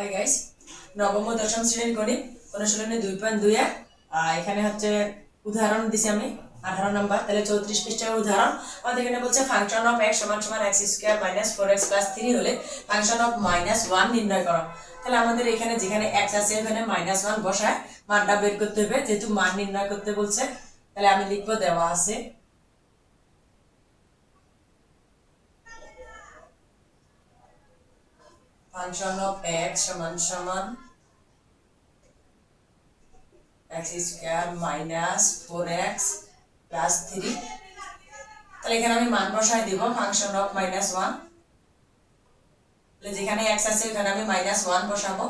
Hi guys, নবম ও দশম শ্রেণীর গণিত অনুশীলনী 2.2 এখানে হচ্ছে উদাহরণ দিছি আমি 18 নাম্বার। তাহলে 34 পৃষ্ঠার উদাহরণ আমাদের এখানে বলছে function of x = x² - 4x + 3 হলে ফাংশন অফ -1 নির্ণয় করো। তাহলে আমাদের এখানে যেখানে x আছে ওখানে -1 বসায় মানটা বের করতে হবে, যেহেতু মান নির্ণয় করতে বলছে। তাহলে আমি লিখব দেওয়া আছে function of x = x² - 4x + 3। তাহলে এখানে আমি মান বসায় দিব ফাংশন অফ -1। তাহলে যেখানে x আছে ওখানে আমি -1 বসাবো,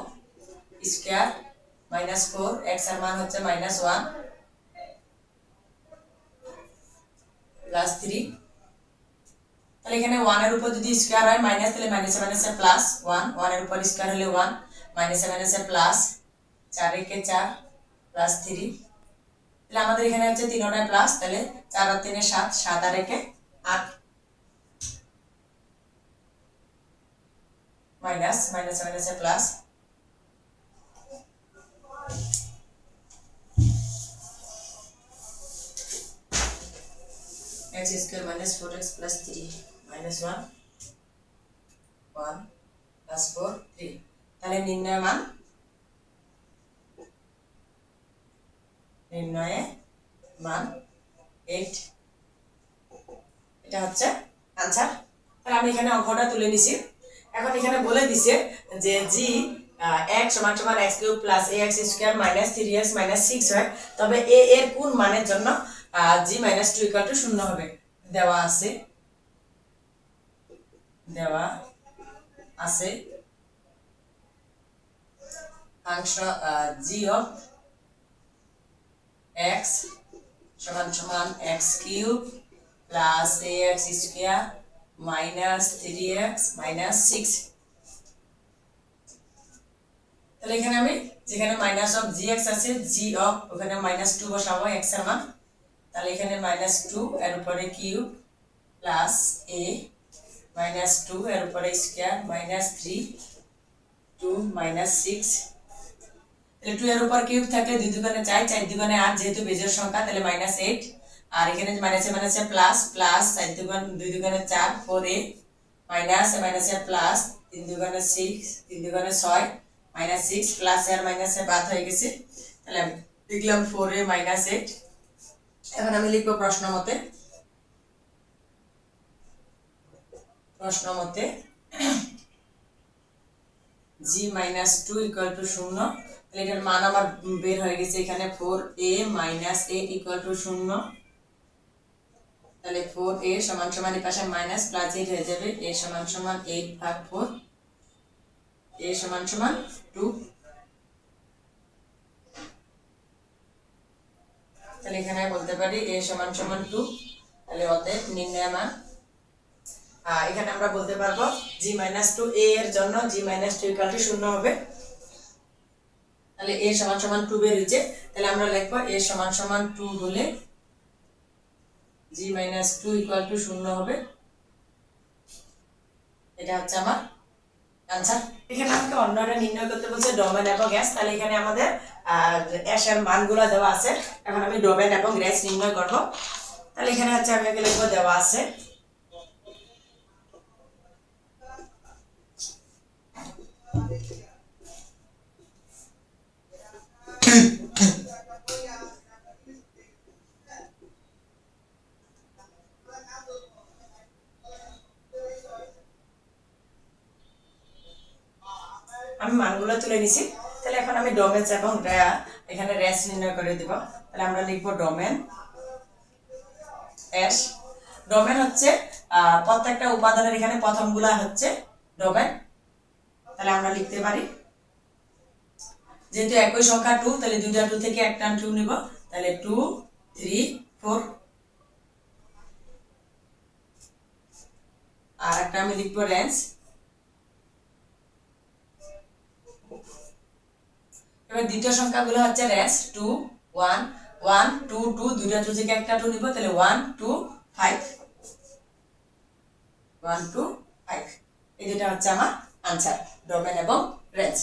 স্কয়ার -4 x এর মান হচ্ছে -1 প্লাস 3। তাহলে এখানে 1 এর উপর যদি স্কয়ার হয় মাইনাস, তাহলে মাইনাসে মাইনাসে প্লাস 1, 1 এর উপর স্কয়ার হলে 1, মাইনাসে মাইনাসে প্লাস 4 একে 4 প্লাস 3। তাহলে আমাদের এখানে হচ্ছে তিনটায় প্লাস, তাহলে 4 আর 3 7, 7 আর 1 8, মাইনাস মাইনাসে মাইনাসে প্লাস x² - 4x + 3 -1 1 + 4 3। তাহলে নির্ণয় মান মান 8। এটা হচ্ছে आंसर। তাহলে আমি এখানে অঙ্কটা তুলে নিছি। এখন এখানে বলে দিছে যে g x = x³ + ax² - 3x - 6 হয়, তবে a এর কোন মানের জন্য g - 2 = 0 হবে। দেওয়া আছে function g of x = x³ + ax² - 3x - 6। তাহলে এখানে আমি যেখানে -gx আছে g of ওখানে -2 বসাবো x এর মান। তাহলে এখানে -2 এর উপরে কিউব প্লাস a -2 এর উপরে স্কয়ার -3 2 -6। তাহলে 2 এর উপর কিউব থাকলে 2 দুগুণে 4, 4 দুগুণে 8, যেহেতু বেজোড় সংখ্যা তাহলে -8। আর এখানে মাইনাসে মাইনাসে প্লাস প্লাস 4 দুগুণ 2 দুগুণে 4 4a মাইনাসে মাইনাসে প্লাস 3 দুগুণে 6 3 দুগুণে 6 -6 প্লাস আর মাইনাসে বাদ হয়ে গেছে। তাহলে আমি লিখলাম 4a - 8। এখন আমি লিখব প্রশ্ন মতে g - 2 = 0। তাহলে এটার মান আমার বের হয়ে গেছে এখানে 4a - 8 = 0। তাহলে 4a = এই পাশে মাইনাস প্লাস 8 হয়ে যাবে, a = 8/4, a = 2। তাহলে এখানে বলতে পারি a = 2। তাহলে অতএব নির্ণয় মান এখানে আমরা বলতে পারবো g - 2 a এর জন্য g - 2 = 0 হবে। তাহলে a = 2 বের হয়েছে। তাহলে আমরা লিখব a = 2 হলে g - 2 = 0 হবে। এটা হচ্ছে আমার आंसर। এখানে আমাকে অন্যটা নির্ণয় করতে বলছে ডোমেন এবং গ্যাস। তাহলে এখানে আমাদের s এর মানগুলো দেওয়া আছে। এখন আমি ডোমেন এবং গ্যাস নির্ণয় করব। তাহলে এখানে হচ্ছে আমি আগে লিখব দেওয়া আছে আমি মানগুলো তুলে নিছি। তাহলে এখন আমি ডোমেন এবং এখানে রেস নির্ণয় করে দেব। তাহলে আমরা লিখব ডোমেন s। ডোমেন হচ্ছে প্রত্যেকটা উপাদানের এখানে প্রথমগুলা হচ্ছে ডোমেন। তাহলে আমরা লিখতে পারি যেহেতু একই সংখ্যা 2, তাহলে দুইটা 2 থেকে একটা 2 নিব। তাহলে 2 3 4। আর একটা আমি লিখব রেঞ্জ। এবার দ্বিতীয় সংখ্যাগুলো হচ্ছে রেঞ্জ 2 1 1 2 2, দুইটা 2 থেকে একটা 2 নিব। তাহলে 1 2 5 1 2 5। এই দুটো হচ্ছে আমার आंसर, ডোমেন এবং রেঞ্জ।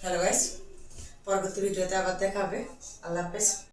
হ্যালো গাইস, পরবর্তী ভিডিওতে আবার দেখা হবে। আল্লাহ হাফেজ।